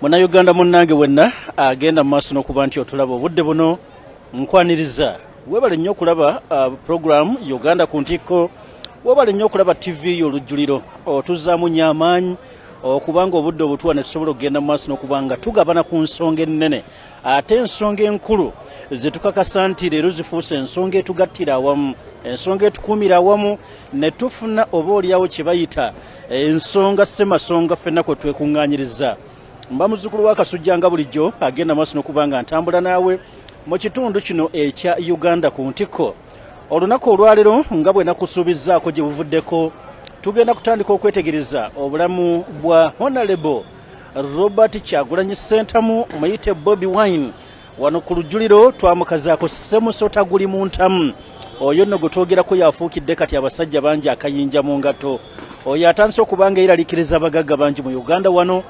Munnayuganda munnange wenna agenda mu maaso n'okuba nti otulaba obudde buno nkwaniriza. Weebale nnyo okulaba program Uganda ku ntikko, weebale nnyo okulaba TV y'olujjuliro, otuzzaamu nnyo amaanyi okubanga obudde obutuwa ne tusobola okugenda mu maaso n'okuba nga tugabana ku nsonga ennene, ate ensonga enkulu ze tukakasa nti leero zifuuse ensonga etugattira awamu, ensonga etukuumira awamu, ne tufuna oba olyawo kye bayita ensonga ssemasonga ffenna kwe twekuŋŋaanyiriza. Mba muzzukulu wa Kasujja nga bulijjo agenda maaso n'okuba nga ntambula naawe mu kitundu kino ekya Uganda ku ntikko. Olunaku olwaleero nga bwe nakusuubizzaako gye buvuddeko, tugenda kutandika okwetegereza obulamu bwa Honorable Robert Kyagulanyi Ssentamu muyite Bobi Wine. Wano ku lujjuliro twamukazaako Ssemusota guli mu ntamu. Oyo nno gwe twogerako yafuukidde kati abasajja bangi akayinja mu ngato. Oyo atandise okuba nga yeeraliikiriza abagagga bangi mu Uganda wano.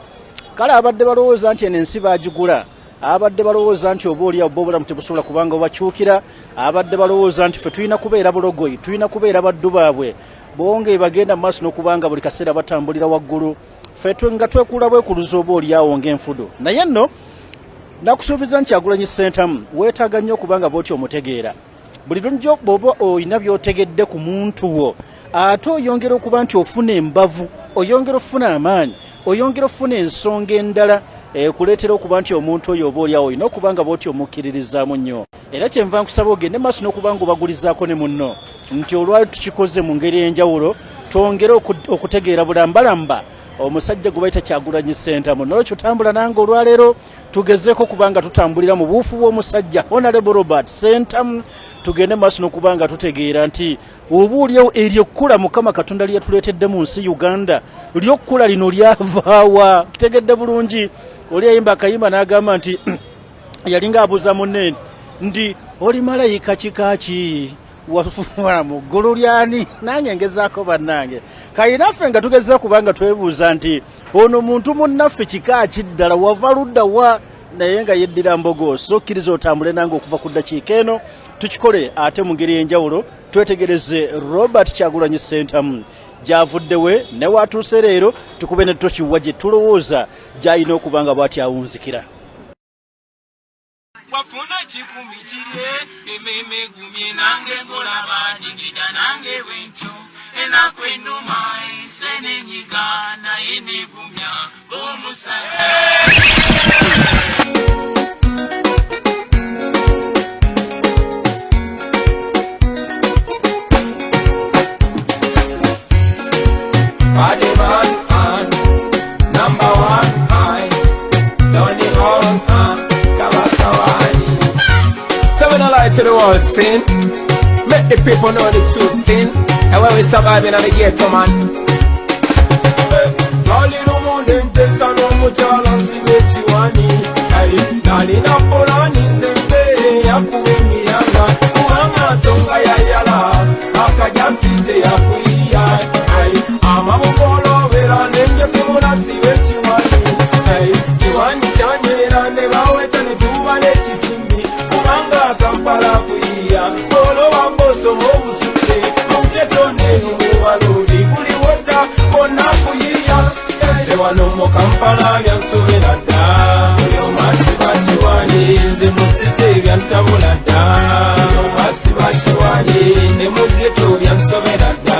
Kale abadde balowooza nti eno ensi baagigula, abadde balowooza nti oba oli abbo obulamu tebusobola kubanga obakyukira, abadde balowooza nti ffe tulina kubeera bulogoyi, tulina kubeera baddu baabwe, bonge bagenda mu maaso n'okubanga buli kaseera batambulira waggulu, ffe nga twekuula bwekuluza oba oli awo ng'enfudu. Naye nno nakusuubiza nti Kyagulanyi Ssentamu weetaaga nnyo okubanga bw'oti omutegeera. Buli lundi bw'oba oyina by'otegedde ku muntu wo, ate oyongera okuba nti ofuna embavu, oyongera ofuna amaanyi, oyongera ofuna ensonga endala kuleetera okuba nti omuntu oyo oba oliawo olina okuba nga bw'oti omukkiririzaamu nnyo. Era kyenva nkusaba ogende maaso n'okuba nga obagulizaako ne munno nti olwali tukikoze mu ngeri ey'enjawulo, twongere okutegeera bulambalamba omusajja gwe bayita Kyagulanyi Ssentamu. Nolwekyo tambula nange olwaleero tugezeeko okuba nga tutambulira mu buufu bw'omusajja Honorable Robert Ssentamu, tugende maaso n'okuba nga tutegeera nti obuulyawo eryokkula Mukama Katonda lye yatuleetedde mu nsi Uganda, lyokkula lino lyavaawa. Kitegedde bulungi, oli ayimba akayimba n'agamba nti yalinga abuuza munne ndi oli malayika kikaaki wafuwa mu ggulu lyani, nange ngezaako bannange kayinaffe nga tugezeza kubanga twebuuza nti ono muntu munnaffe kikaaki ddala, wava ludda wa? Naye nga yeddira mbogo. So kkiriza otambule nange okuva ku ddakiika eno, tukikole ate mu ngeri y'enjawulo, twetegereze Robert Kyagulanyi Ssentamu gy'avuddewe ne watuuse leero, tukube ne tokiwa gye tulowooza gy'alina okuba nga bw'ati awunzikira. Wafuna kikumi kirye ememe gumye nange ngolaba digida nange wentyo enakwenduma isene nyiga naye negumya omusajja. To the world sin, make the people know the truth sin, and when we survive in the ghetto man. Lali no more than this, I know much all on see what you want. Hey, Lali na polani zembe ya kuwemi yanga, kuanga songa ya yala, akajasite ya kuia. Hey, ama mukolo vera nenge simuna see what you want. Hey, chiwani chanyera nebawe tani duwa lechisimbi, kuanga kampala kuia, kolo wamboso mobusuke, muketone nubuwaludi, kuli woda, kona kuia. Sewa nomo kampala vyansubira da, uyo masiba chiwani, nze musite vyantabula da, uyo masiba chiwani, ne mugeto vyansubira da,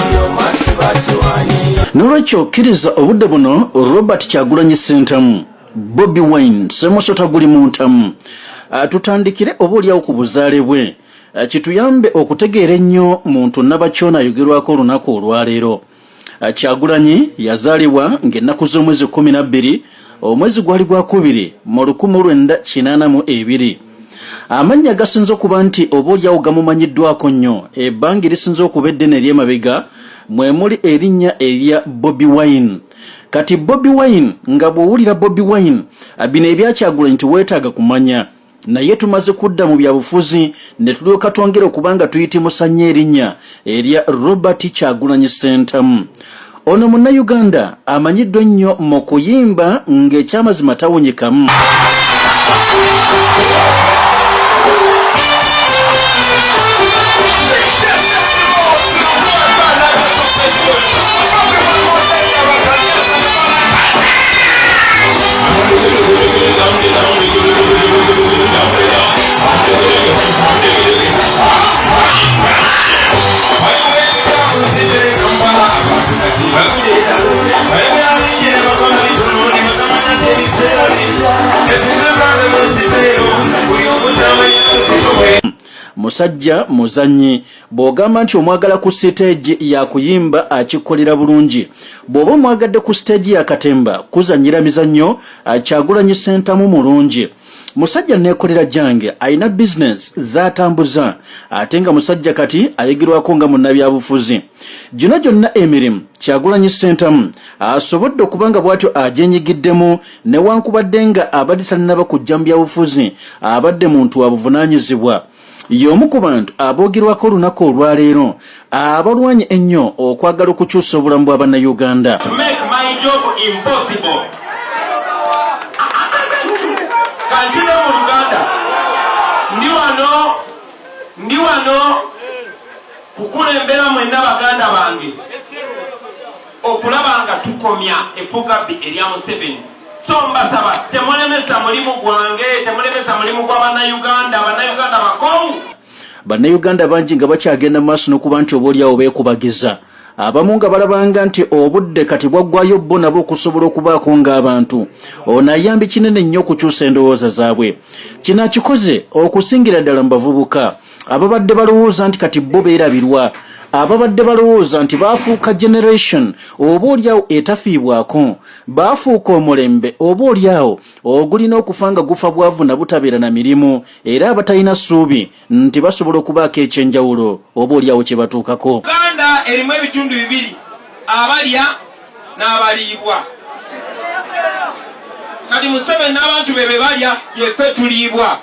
uyo masiba chiwani. Nolwekyo kkiriza obudde buno Robert Kyagulanyi Ssentamu, Bobi Wine, Ssemusota guli mu ntamu. Tutandikire oba olyawo ku buzaale bwe, kituyambe okutegeera ennyo muntu Nabakyona ayogerwako olunaku olwaleero. Kyagulanyi yazaalibwa ng'ennaku z'omwezi 12 omwezi gwali gwa 2 mu 1982. Amannya gasinze okuba nti oba olyawo gamumanyiddwako nnyo ebbanga erisinze okuba eddene ery'emabega mwe muli erinnya erya Bobi Wine. Kati Bobi Wine nga bw'owulira Bobi Wine bino ebya Kyagulanyi tiweetaaga kumanya, naye tumaze kudda mu byabufuzi ne tulyoka twongera okubanga tuyitimusa nnyo erinnya erya Robert Kyagulanyi Ssentamu. Ono Munnayuganda amanyiddwa nnyo mu kuyimba ng'ekyamazima tawunyikamu. Musajja muzanyi bw'ogamba nti omwagala ku stage ya kuyimba akikolera bulungi, bw'oba omwagadde ku stage ya katemba kuzanyira mizannyo Kyagulanyi Ssentamu mulungi. Musajja nekolera jange ayina business zatambuza ate nga musajja kati ayigirwako nga munnabyabufuzi. Gino gyonna emirimu Kyagulanyi Ssentamu asobodde okubanga bw'atyo agyenyigiddemu newankubadde nga abadde tannaba kujja mu byabufuzi abadde muntu wa buvunaanyizibwa. Y'omu ku bantu aboogirwako olunaku olwaleero abalwanye ennyo okwagala okukyusa obulamu bwa bannayuganda. Ndi wano kukulembera mwenna baganda bange okulaba nga tukomya effugabbi erya Museveni. So mbasaba temulemesa mulimu gwange, temulemesa mulimu gwa bannayuganda bakongu. Bannayuganda bangi nga bakyagenda maaso n'okuba nti oboolyawo beekubagiza. Abamu nga balabanga nti obudde kati bwaggwayo bo nabo okusobola okubaako ng'abantu. Ono ayambi kinene nnyo okukyusa endowooza zaabwe. Kino akikoze okusingira ddala mu bavubuka ababadde balowooza nti kati bo beerabirwa, ababadde balowooza nti baafuuka generation oboolyawo etafiibwako, baafuuka omulembe oboolyawo ogulina okufa nga gufa bwavu na butabeera na mirimu, era abatalina ssuubi nti basobola okubaako ekyenjawulo oboolyawo kye batuukako. Uganda erimu ebitundu bibiri, abalya n'abaliibwa. Kati Museveni n'abantu be balya yeffe tuliibwa.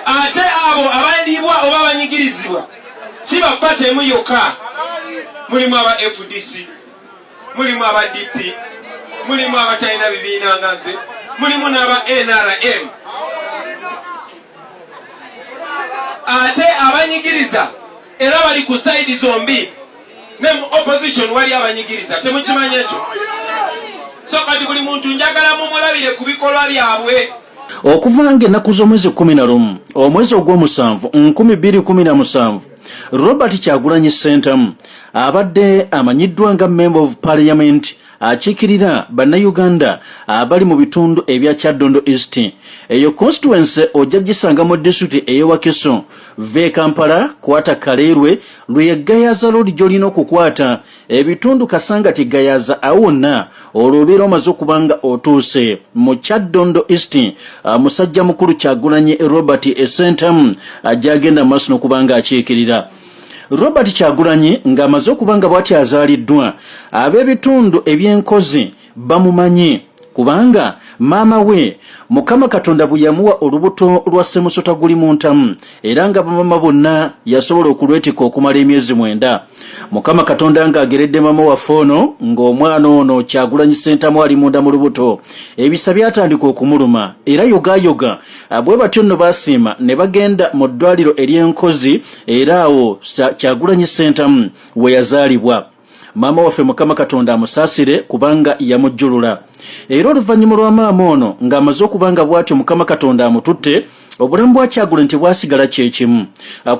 Ate abo abaliibwa oba abanyigirizibwa si bapata emu yokka. Mulimu aba FDC, mulimu aba DP, mulimu abatalina bibiina nga nze, mulimu n'aba NRM. Ate abanyigiriza era bali ku side zombi, ne mu opposition wali abanyigiriza, temukimanyi ekyo. So kati buli muntu njagala mumulabire ku bikolwa byabwe. Okuva ng'ennaku z'omwezi 11 omwezi ogw'omusanvu 2017 Robert Kyagulanyi Ssentamu abadde amanyiddwa nga Member of Parliament akiikirira bannayuganda abali mu bitundu ebya Kyaddondo East. Eyo constituency ojja gisanga mu district ey'Ewakiso, ve Kampala, kwata Kaleerwe, Lwegayaza Road gy'olina okukwata ebitundu Kasangati Gayaza awonna olwobeera omaze okubanga otuuse mu Kyaddondo East. Musajja mukulu Kyagulanyi Robert Ssentamu ajagenda maaso n'okubanga akiikirira. Robert Kyagulanyi ng'amaze okubanga bw'ati azaaliddwa, ab'ebitundu eby'enkozi bamumanyi kubanga maama we Mukama Katonda bwe yamuwa olubuto lwa Ssemusota guli mu ntamu, era nga bamama bonna yasobola okulwetika okumala emyezi 9. Mukama Katonda ng'ageredde mama waffe ono ng'omwana ono Kyagulanyi Ssentamu ali munda mu lubuto, ebisa byatandika okumuluma era yogayoga. Bwe batyo nno basiima ne bagenda mu ddwaliro ery'enkozi, era awo Kyagulanyi Ssentamu we yazaalibwa. Mama waffe Mukama Katonda amusaasire kubanga yamujjulula. Era oluvannyuma lwa maama ono ng'amaze okubanga bw'atyo Mukama Katonda amututte, obulamu bwa Kyagulanyi tebwasigala kyekimu,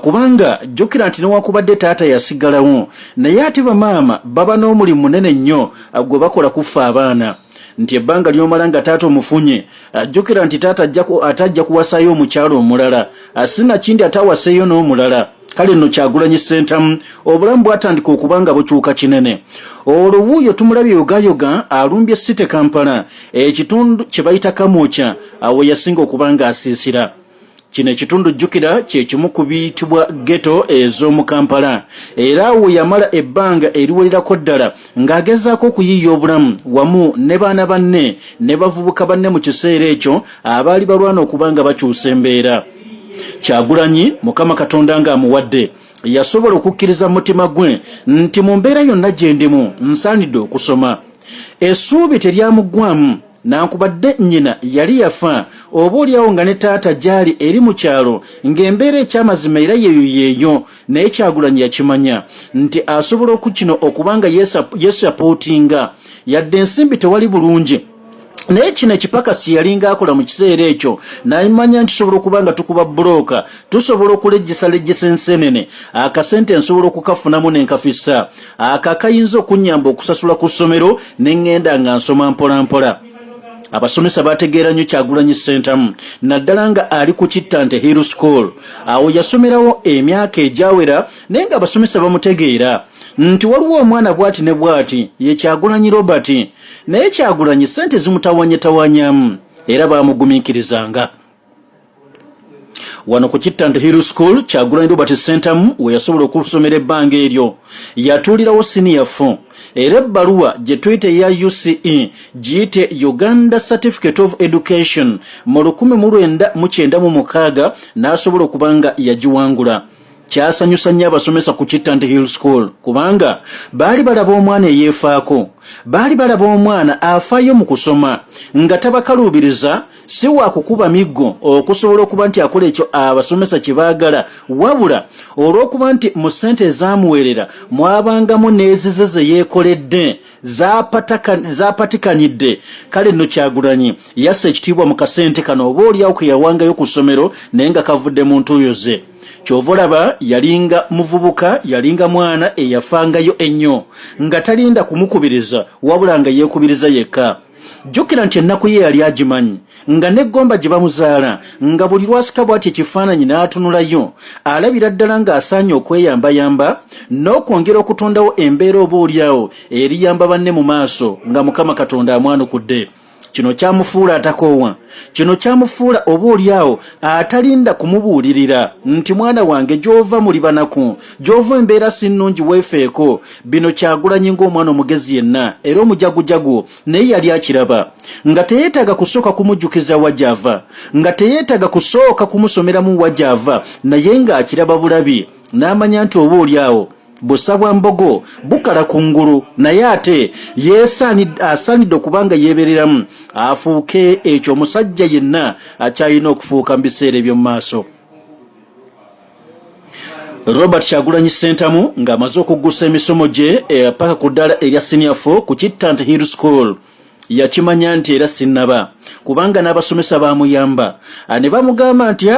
kubanga jjukira nti newankubadde taata yasigalawo, naye ate bamaama baba n'omulimu munene nnyo gwe bakola kufa abaana. Nti ebbanga ly'omala nga taata omufunye, jjukira nti taata atajja kuwasaayo omukyalo omulala, sinakindi atawaseeyo n'omulala. Kale nno Kyagulanyi Ssentamu obulamu bwatandika okubanga bukyuka kinene. Oluwuuyo tumulabye yogayoga alumbye City Kampala, ekitundu kye bayita Kamwokya awo yasinga okubanga asiisira. Kino ekitundu jjukira kye kimu ku biyitibwa ghetto ez'omu Kampala, era awo yamala ebbanga eriwererako ddala ng'agezaako okuyiiya obulamu wamu ne baana banne ne bavubuka banne mu kiseera ekyo abaali balwana okubanga bakyusa embeera. Kyagulanyi Mukama Katonda ng'amuwadde yasobola okukkiriza mutima gwe nti mu mbeera yonna gye ndimu nsaanidde okusoma. Essuubi teryamuggwamu nankubadde nnyina yali yafa, oboolyawo nga ne taata gyali eri mu kyalo ng'embeera ekyamazima era yeeyo, naye Kyagulanyi yakimanya nti asobola okukino okubanga yesapootinga yadde ensimbi tewali bulungi. Naye kino ekipakasi yalinga akola mu kiseera ekyo n'amanya nti tusobola okubanga tukuba bulooka, tusobola okulejjesa ensenene, akasente nsobola okukafunamu n'enkafissa, akakayinza okunnyamba okusasula ku ssomero ne ŋŋenda nga nsoma mpola mpola. abasomesa bategeera nnyo Kyagulanyi Ssentamu naddala nga ali ku Kittante Hill School awo yasomerawo emyaka egyawera naye nga abasomesa bamutegeera nti waliwo omwana bwati ne bwati ye Kyagulanyi Robert naye Kyagulanyi ssente zimutawanyamu era baamugumiikirizanga. Wano ku Kittante Hill School Kyagulanyi Robert Ssentamu we yasobola okusomera ebbanga eryo yatuulirawo senior 4 era ebbaluwa gye tuyita eya UCE giyite Uganda Certificate of Education mu 1996 n'asobola okuba nga yagiwangula. Kyasanyusa nnyo abasomesa ku Kittante Hill School kubanga baali balaba omwana eyeefaako, baali balaba omwana afaayo mu kusoma nga tabakaluubiriza si wa kukuba miggo okusobola okuba nti akola ekyo abasomesa kye baagala wabula olw'okuba nti mu ssente ezaamuweerera mwabangamu n'ezize ze yeekoledde zaapatikanidde. Kale nno Kyagulanyi yassa ekitiibwa mu kasente kano oba oliawo ke yawangayo ku ssomero naye nga kavudde mu ntuuyo ze. Kyova olaba yalinga muvubuka, yalinga mwana eyafangayo ennyo nga talinda kumukubiriza wabula nga yeekubiriza yekka. Jjukira nti ennaku ye yali agimanyi nga n'eggomba gye bamuzaala nga buli lwasika bw'ati ekifaananyi n'atunulayo alabira ddala ng'asaanye okweyambayamba n'okwongera okutondawo embeera oba oliawo eriyamba banne mu maaso nga Mukama Katonda amwanukudde. Kino kyamufuula atakoowa, kino kyamufuula oba oliawo atalinda kumubuulirira nti mwana wange gy'ova muli banaku, gy'ova embeera si nnungi weefeeko. Bino Kyagulanyi ng'omwana omugezi yenna era omujagujagu naye yali akiraba nga teyeetaaga kusooka kumujjukiza wajjava, nga teyeetaaga kusooka kumusomeramu wajjava, naye ng'akiraba bulabi n'amanya nti oba oliawo busabwa mbogo bukala kungulu naye ate asaanidde okubanga yeebereramu afuuke ekyo omusajja yenna akyalina okufuuka mu biseera eby'omu maaso. Robert Kyagulanyi Ssentamu ng'amaze okuggusa emisomo gye paka ku ddala erya senior 4 ku Kittante Hill School yakimanya nti era sinnaba kubanga n'abasomesa baamuyamba ne bamugamba nti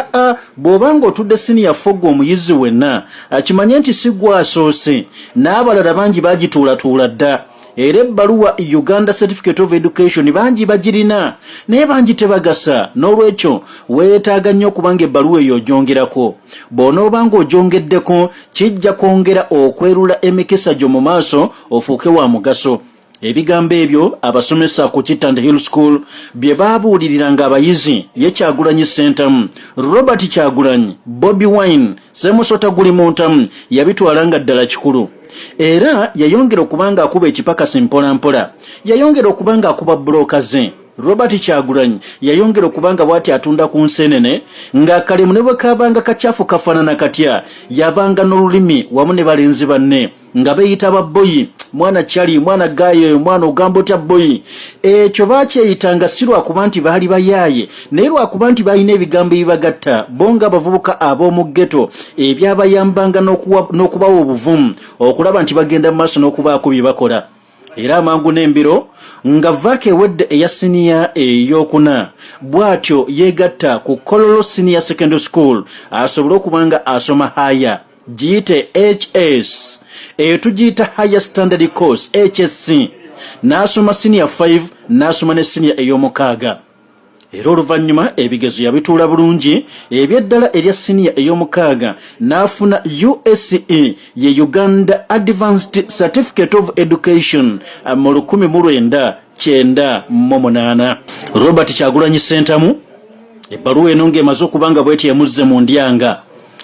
bw'obanga otudde senior 4 gwe omuyizi wenna akimanye nti si gwe asoose n'abalala bangi bagituulatuula dda era ebbaluwa Uganda Certificate of Education bangi bagirina naye bangi tebagasa. N'olwekyo weetaaga nnyo okubanga ebbaluwa eyo ogyongerako. Bw'onoobanga ogyongeddeko kijja kwongera okwerula emikisa gyo mu maaso ofuuke wa mugaso. Ebigambo ebyo abasomesa ku Kittante Hill School bye baabuulirira abayizi ye Kyagulanyi Ssentamu, Robert Kyagulanyi, Bobi Wine, Ssemusota Gulimuntamu yabitwalanga ddala kikulu. Era yayongera okubanga akuba ekipakasi mpolampola, yayongera okubanga akuba bbulooka ze. Robert Kyagulanyi yayongera okubanga bw'ati atunda ku nsenene ng'akalimu ne bwe kabanga kacyafu kafaanana katya yabanga n'olulimi wamu ne balenzi banne nga beeyita babboyi. Mwana Chali, mwana Gayo, mwana ogamba otya boyi. Ekyo bakyeyitanga si lwakuba nti baali bayaaye naye lwakuba nti balina ebigambo ebibagatta bonga abavubuka ab'omu ghetto ebyabayambanga n'okubawa obuvumu okulaba nti bagenda mu maaso n'okubaako bye bakola. Era amangu n'embiro nga vaaka ewedde eya siniya ey'okuna bw'atyo yeegatta ku Kololo Senior Secondary School asobole okubanga asoma haya giyite HS tugiyita Higher Standard Course HSC n'asoma senior 5 n'asoma ne senior ey'omukaaga. Era oluvannyuma ebigezo yabituula bulungi eby'eddala erya senior ey'omukaaga n'afuna USE ye Uganda Advanced Certificate of Education mu 1998. Robert Kyagulanyi Ssentamu ebbaluwa eno ng'emaze okubanga bw'eti yamuzze mu ndyanga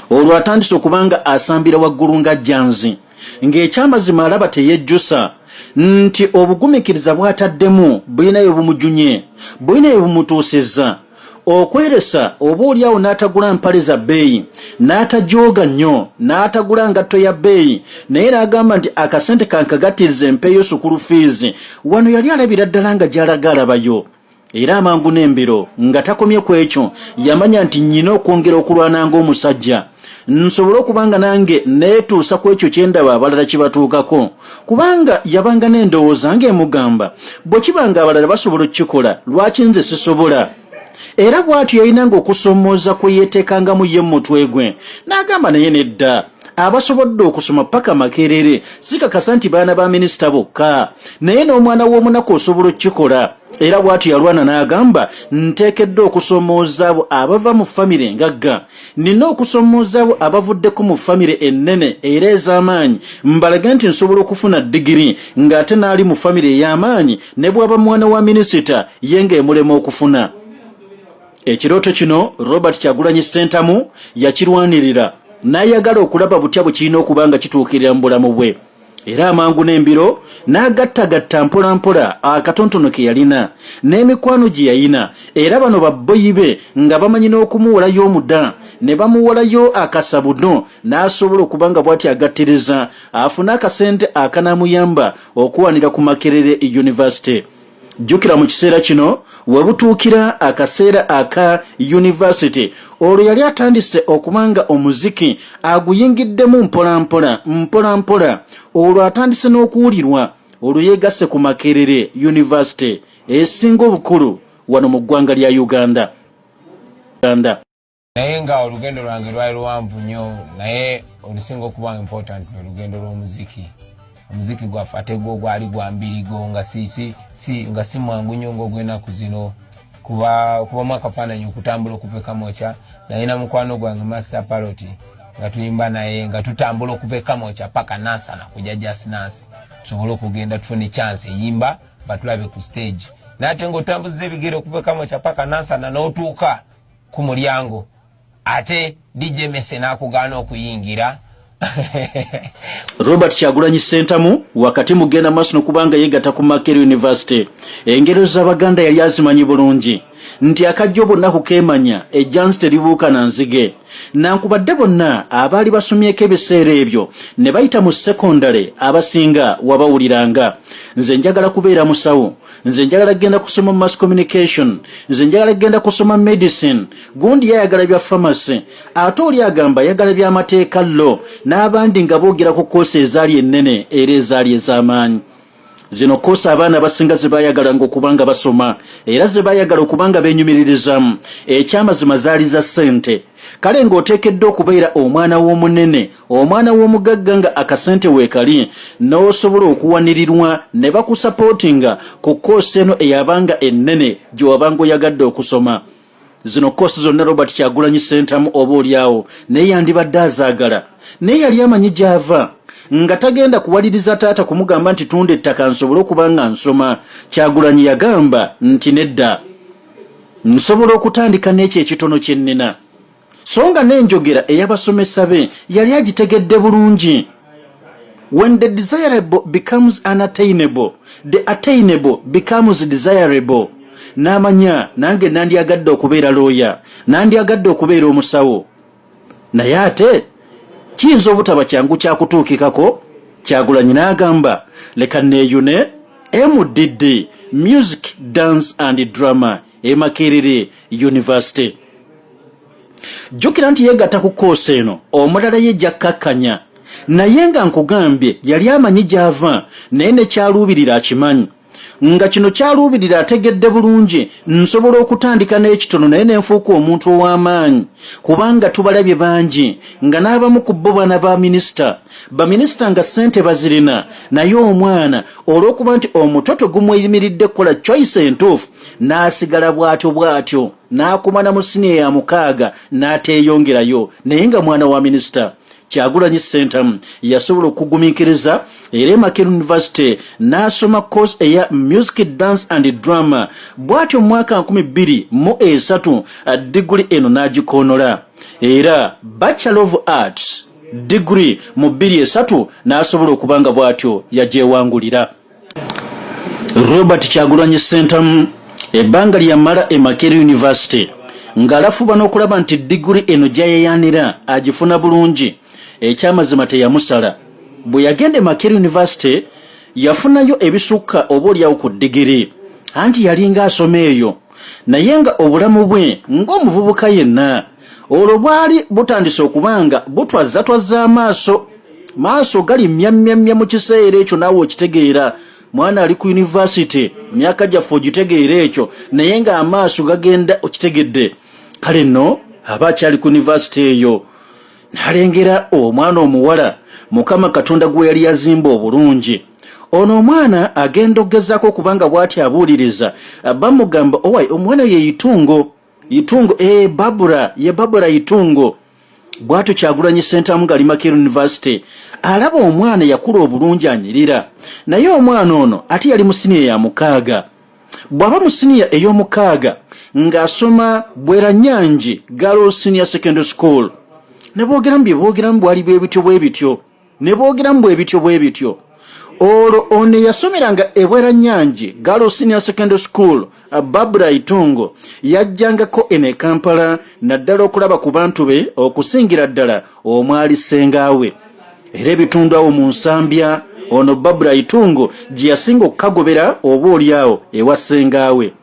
olwo atandise okubanga asambira waggulu nga jjanzi ng'ekyamazima alaba teyejjusa nti obugumikiriza bw'ataddemu bulinayo bumujunye, bulinayo bumutuusizza okweresa oba oliawo n'atagula mpale za bbeeyi n'atajooga nnyo n'atagula ngatto ya bbeeyi naye n'agamba nti akasente kankagattiriza empeeyo sukulu fees. Wano yali alabira ddala nga gy'alaga alabayo. Era amangu n'embiro nga takomye ku ekyo yamanya nti nnyina okwongera okulwana ng'omusajja nsobole okubanga nange neetuusa ku ekyo kyendaba abalala kibatuukako kubanga yabanga n'endowooza ng'emugamba bwe kibanga abalala basobola okukikola lwaki nze sisobola. Era bw'atyo yalinanga okusoomooza kwe yeeteekangamu ye mu mutwe gwe n'agamba naye nedda abasobodde okusoma paka Makerere sikakasa nti baana ba minisita bokka naye n'omwana w'omunaku osobola okukikola era bw'atyo yalwana n'agamba nteekeddwa okusomooza abo abava mu famire engagga nina okusomooza abo abavuddeko mu famire ennene era ez'amaanyi mbalage nti nsobola okufuna digiri ng'ate n'ali mu famire ey'amaanyi ne bw'aba mwana wa minisita ye ng'emulema okufuna. Ekirooto kino Robert Kyagulanyi Ssentamu yakirwanirira n'ayagala okulaba butya bwe kirina okuba nga kituukirira mu bulamu bwe. Era amangu n'embiro n'agattagatta mpola mpola akatontono ke yalina n'emikwano gye yalina era bano babboyi be nga bamanyi n'okumuwolayo omudda ne bamuwolayo akasabuno n'asobola okuba nga bw'ati agattereza afune akasente akanamuyamba okuwanira ku Makerere University. Jjukira mu kiseera kino we butuukira akaseera aka university olwo yali atandise okumanga omuziki aguyingiddemu mpola mpola olwo atandise n'okuwulirwa olwo yeegasse ku Makerere University esinga obukulu wano mu ggwanga lya Uganda. Naye nga olugendo lwange lwali luwanvu nnyo naye olusinga okuba important olugendo lw'omuziki. Omuziki gwaffe ate gwo gwali gwa mbirigo nga si mwangu nnyo ng'ogw'ennaku zino kubamu akafaananyi okutambula okuva e Kamwokya naye na mukwano gwange Master Parrot nga tuyimba naye nga tutambula okuva e Kamwokya paka Nansana kujja Just Nansi tusobole okugenda tufune chance eyimba batulabe ku stage n'ate ng'otambuza ebigere okuva e Kamwokya paka Nansana n'otuuka ku mulyango ate DJ Mese n'akugaana okuyingira. Robert Kyagulanyi Ssentamu wakati mugenda maaso n'okubanga yeegatta ku Makerere University engero z'Abaganda yali azimanyi bulungi nti akajjo bonna kukeemanya ejjansi teribuuka na nzige nankubadde bonna abaali basomyeko ebiseera ebyo ne bayita mu sekondale abasinga wabawuliranga. Nze njagala kubeera musawo, nze njagala genda kusoma mass communication, nze njagala genda kusoma medicine, gundi yayagala bya pharmacy, ate oli agamba yagala by'amateeka law n'abandi nga boogera ku koosi ezaali ennene era ezaali ez'amaanyi. Zino koosi abaana basinga ze baayagala ng'okubanga basoma era ze baayagala okubanga beenyumiririzamu ekyamazima zaali za ssente. Kale ng'oteekeddwa okubeera omwana w'omunene omwana w'omugagga nga akasente weekali n'osobola okuwanirirwa ne bakusapootinga ku koosi eno eyabanga ennene gye wabanga oyagadde okusoma. Zino koosi zonna Robert Kyagulanyi Ssentamu oba oliawo naye yandibadde azaagala naye yali amanyi gy'ava nga tagenda kuwaliriza taata kumugamba nti tunda ettaka nsobole okuba nga nsoma. Kyagulanyi yagamba nti nedda, nsobola okutandika n'ekyo ekitono kye nnina. So nga n'enjogera ey'abasomesa be yali agitegedde bulungi. When the desirable becomes unattainable, the attainable becomes desirable. N'amanya nange nandyagadde okubeera looya, nandyagadde okubeera omusawo. Naye ate kiyinza obutaba kyangu kyakutuukikako. Kyagulanyi n'agamba leka neeyune MDD Music, Dance and Drama e Makerere University. Jjukira nti yeegatta ku koosi eno omulala ye jakkakkanya naye nga nkugambye yali amanyi gy'ava naye ne kyaluubirira akimanyi. Nga kino kyaluubirira ategedde bulungi nsobola okutandika n'ekitono naye nenfuuka omuntu ow'amaanyi kubanga tubalabye bangi nga n'abamu ku bo baana ba minisita nga ssente bazirina naye omwana olw'okuba nti omutoto gumweyimiridde kukola choice entuufu n'asigala bw'atyo n'akumana mu siniya ya 6 n'ateeyongerayo naye nga mwana wa minisita. Kyagulanyi Ssentamu yasobola okugumiikiriza era Makerere University n'asoma course eya Music, Dance and Drama bw'atyo mu mwaka 2003 degree eno n'agikoonola era Bachelor of Arts degree mu 2003 n'asobola okubanga bw'atyo yagyewangulira. Robert Kyagulanyi Ssentamu ebbanga lyamala e Makerere University ng'alafuba n'okulaba nti degree eno gy'ayayaanira agifuna bulungi. Ekyamazima teyamusala. Bwe yagenda e Makerere University yafunayo ebisukka oba olyawo ku digiri anti yalinga asoma eyo naye nga obulamu bwe ng'omuvubuka yenna olwo bwali butandise okubanga butwazza amaaso gali myamyamya mu kiseera ekyo naawe okitegeera. Mwana ali ku university myaka gyaffe ogitegeera ekyo naye nga amaaso gagenda okitegedde. Kale nno aba akyali ku university eyo n'alengera omwana omuwala Mukama Katonda gwe yali yazimba obulungi ono omwana agenda okugezako kubanga bw'ati abuuliriza bamugamba owai omwana ye Itungo Babula Itungo bw'atyo Kyagulanyi Ssentamu gali Makerere University alaba omwana yakula obulungi anyirira naye omwana ono ate yali mu siniya ya 6 bw'aba mu siniya ey'omukaaga ng'asoma Bweranyangi Girls Senior Secondary School ne boogeramu bwali bwe bityo olwo ono yasomeranga Bweranyangi Girls Senior Secondary School Babula Itungo yajjangako ene Kampala naddala okulaba ku bantu be okusingira ddala omwali ssengawe era ebitundu awo mu Nsambya ono Babula Itungo gye yasinga okukagobera oba oliawo ewa ssengawe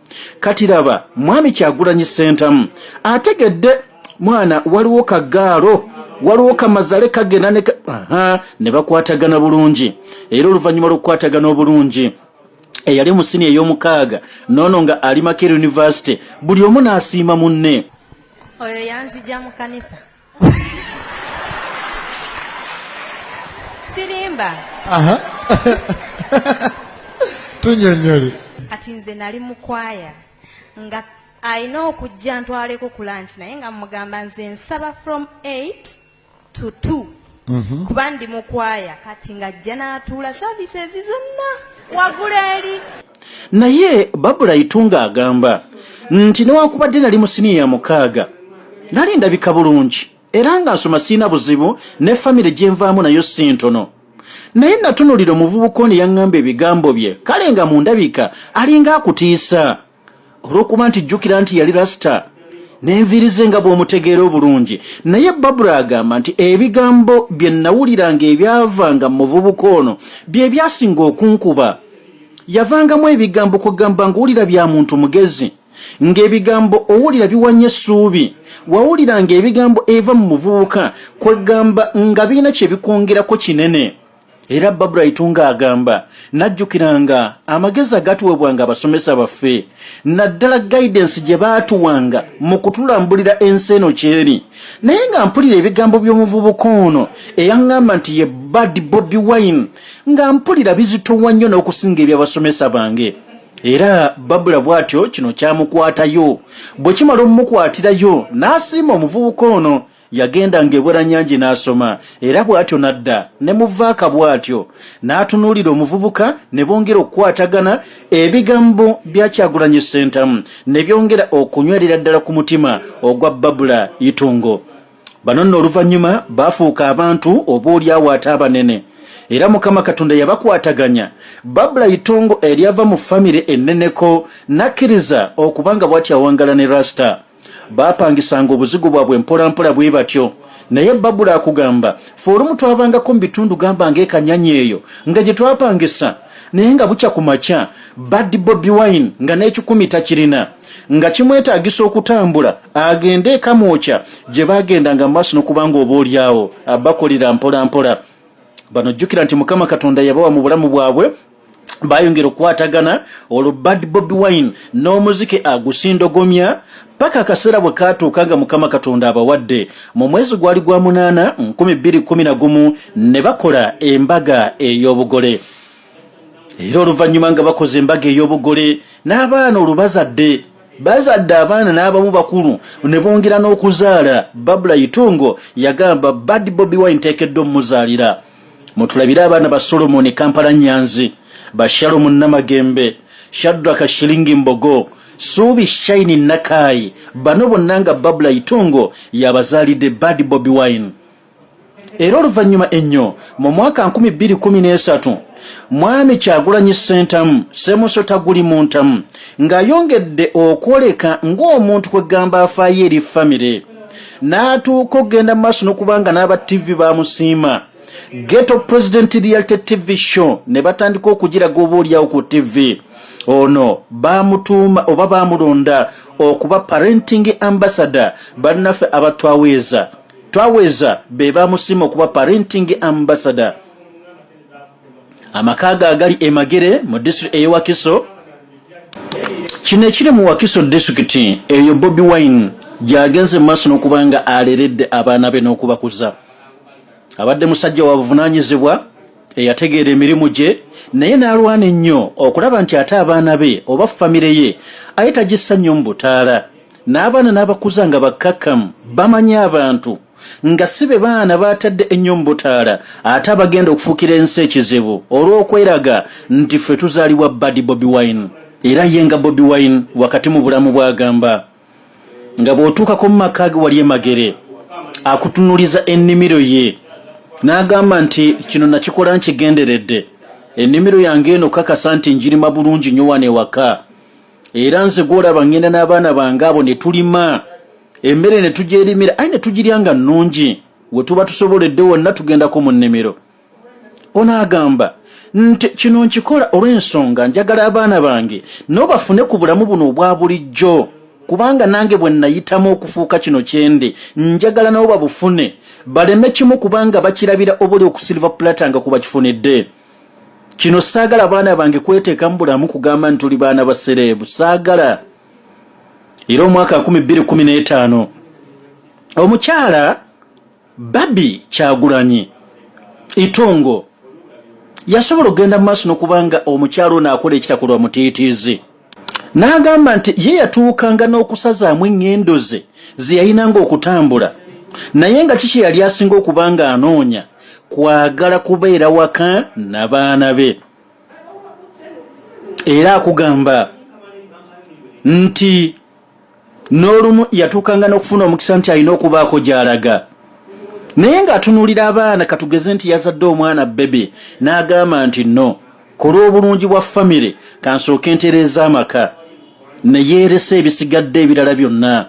kati raba mwami Kyagulanyi Ssentamu ategedde mwana waliwo kagaalo waliwo kamazale kagenda ne bakwatagana bulungi era oluvannyuma lw'okukwatagana obulungi eyali mu siniya ey'omukaaga noono nga ali Makerere University buli omu n'asiima munne oyo yanzija mu kanisa sirimba tunyonyole kati nze nali mu kwaya nga alina okujja ntwaleko ku lunch naye nga mugamba nze nsaba from 8 to 2 kuba ndi mu kwaya kati nga ajja n'atuula services zonna waggulu eri naye Babula Itungo agamba nti newakubadde nali mu siniya ya 6 nali ndabika bulungi era nga nsoma siina buzibu ne famire gye nvaamu nayo si ntono naye natunulira omuvubuka ono yaŋŋamba ebigambo bye kale nga mu ndabika alinga akutiisa olw'okuba nti jjukira nti yali rasita n'enviirize nga bw'omutegeera obulungi naye Babula agamba nti ebigambo bye nawuliranga ebyavanga mu muvubuka ono bye byasinga okunkuba yavangamu ebigambo kugamba ng'owulira bya muntu mugezi ng'ebigambo owulira biwanye essuubi wawuliranga ebigambo eva mu muvubuka kwegamba nga birina kye bikwongerako kinene era Babula Itungo agamba najjukiranga amagezi agatuweebwanga abasomesa baffe naddala guidance gye baatuwanga mu kutulambulira ensi eno kyeri naye nga mpulira ebigambo by'omuvubuka ono eyaŋŋamba nti ye Bad Bobi Wine nga mpulira bizitowa nnyo n'okusinga eby'abasomesa bange era Babula bw'atyo kino kyamukwatayo bwe kimala omukwatirayo n'asiima omuvubuka ono yagenda Bweranyangi n'asoma era bw'atyo nadda ne muvaaka bw'atyo n'atunuulira omuvubuka ne bongera okukwatagana ebigambo bya Kyagulanyi Ssentamu ne byongera okunywerera ddala ku mutima ogwa Babula Itungo bano nno oluvannyuma baafuuka abantu oba oliawo ate abanene era Mukama Katonda yabakwataganya Babula Itungo eryava mu famire enneneko nakkiriza okubanga bw'atyo awangala ne rasita bapangisanga obuzigu bwabwe mpolampola bwe batyo naye Babula akugamba fe olumu twabangako mu bitundu gamba ng'ekanyanya eyo nga gye twapangisa naye nga bukya ku makya Bad Bobi Wine nga n'ekikumi takirina nga kimwetaagisa okutambula agende ekamwokya gye bagendanga mu maaso n'okubanga oba oliawo abakolera mpolampola bano jjukira nti Mukama Katonda yabawa mu bulamu bwabwe bayongera okukwatagana olwo Bad Bobi Wine n'omuziki agusindogomya paka akaseera bwe kaatuuka nga Mukama Katonda abawadde mu mwezi gwali gwa 8 2011 ne bakola embaga ey'obugole era oluvannyuma nga bakoze embaga ey'obugole n'abaana olubazadde bazadde abaana n'abamu bakulu ne bongera n'okuzaala Babula Itungo yagamba Bad Bobi Wine teekeddwa omuzaalira mutulabire abaana ba Solomon Kampala Nyanzi ba Shalom Namagembe Shadraka Shilingi Mbogo Subi Shine Nakai bano bonna nga Babula Itungo yabazaalidde Bad Bobi Wine era oluvannyuma ennyo mu mwaka 2013 mwami Kyagulanyi Ssentamu Semusota guli muntamu ng'ayongedde okwoleka ng'omuntu kwegamba afaayo eri famire n'atuuka okugenda mu maaso n'okubanga n'aba TV bamusiima Ghetto President Reality TV show ne batandika okugiraga oba oliawo ku TV ono bamutuuma oba bamulonda okuba parenting ambassador bannaffe twaweeza be bamusiima okuba parenting ambassador amakaaga agali emagere mu district eyo Wakiso kino ekiri mu Wakiso district eyo Bobi Wine gyagenze mu maaso n'okubanga aleredde abaana be n'okubakuza abadde musajja wa buvunaanyizibwa eyategeera emirimu gye naye n'alwana ennyo okulaba nti ate abaana be oba famire ye aye tagissa nnyo mu butaala n'abaana n'abakuza nga bakkakkamu bamanyi abantu nga si be baana baatadde ennyo mu butaala ate abagenda okufuukira ensi ekizibu olw'okweraga nti ffe tuzaalibwa Buddy Bobi Wine. Era ye nga Bobi Wine wakati mu bulamu bw'agamba nga bw'otuukako mu maka ge wali emagere akutunuliza ennimiro ye n'agamba nti kino nakikola nkigenderedde, ennimiro yange eno kakasa nti njirima bulungi nnyo wano ewaka, era nze gw'olaba ngenda n'abaana bange abo ne tulima emmere ne tugyerimira aye ne tugirya nga nnungi, we tuba tusoboledde wonna tugendako mu nnimiro. Ono agamba nti kino nkikola olw'ensonga njagala abaana bange n'obafune ku bulamu buno obwa bulijjo, kubanga nange bwe nayitamu okufuuka kino kyende njagala nabo babufune baleme kimu kubanga bakirabira obuli okusilva plata nga kuba kifunidde. Kino saagala abaana bange kweteeka mu bulamu kugamba nti tuli baana ba sereebu, saagala. Era omwaka 2015 omukyala Babi Kyagulanyi Itongo yasobola okugenda mu maaso n'okubanga omukyalo ono akola ekitakolwa mutiitiizi. N'agamba nti ye yatuukanga n'okusazaamu enngendo ze yayinanga okutambula, naye nga kiki yali asinga okubanga anoonya kwagala kubeera waka n'abaana be. Era akugamba nti n'olumu yatuukanga n'okufuna omukisa nti alina okubaako gy'alaga, naye ng'atunuulira abaana katugeze nti yazadde omwana bebe n'agamba nti no, kola obulungi bwa famire kansooke ntereeza amaka, ne yeeresa ebisigadde ebirala byonna.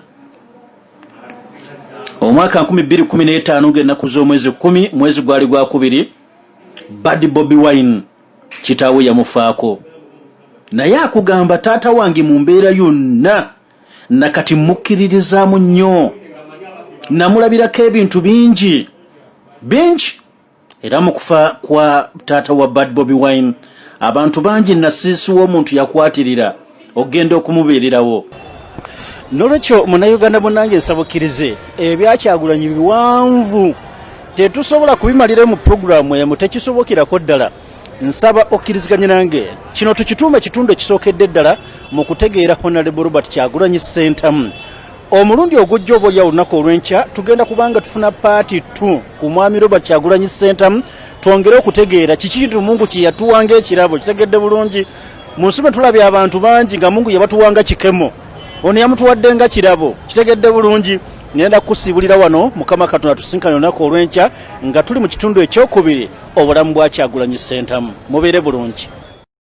Omwaka 2015 ng'ennaku z'omwezi 10 mwezi gwali gwa 2 Buddy Bobi Wine kitaawe yamufaako, naye akugamba taata wange mu mbeera yonna nakati mukkiririzaamu nnyo, namulabirako ebintu bingi era mu kufa kwa taata wa Buddy Bobi Wine abantu bangi nasiisuwa omuntu yakwatirira ogenda okumubeererawo. Nolwekyo munnayuganda munnange nsabukirize ebya Kyagulanyi biwanvu tetusobola kubimalira mu programu emu, tekisobokirako ddala. Nsaba okkiriziganya nange kino tukituume kitundu ekisookedde ddala mu kutegeera Honorable Robert Kyagulanyi Center. Omulundi ogujja oba olya olunaku olw'enkya tugenda kubanga tufuna paati 2 ku mwami Robert Kyagulanyi Center, twongere okutegeera kiki Mungu kye yatuwanga ekirabo. Kitegedde bulungi mu nsi tulabye abantu bangi nga Mungu yabatuwanga kikemo, ono yamutuwadde nga kirabo. Kitegedde bulungi ngenda kusiibulira wano Mukama Katonda tusinkanye olunaku olw'enkya nga tuli mu kitundu ekyokubiri obulamu bwa Kyagulanyi Center. Mubeere bulungi.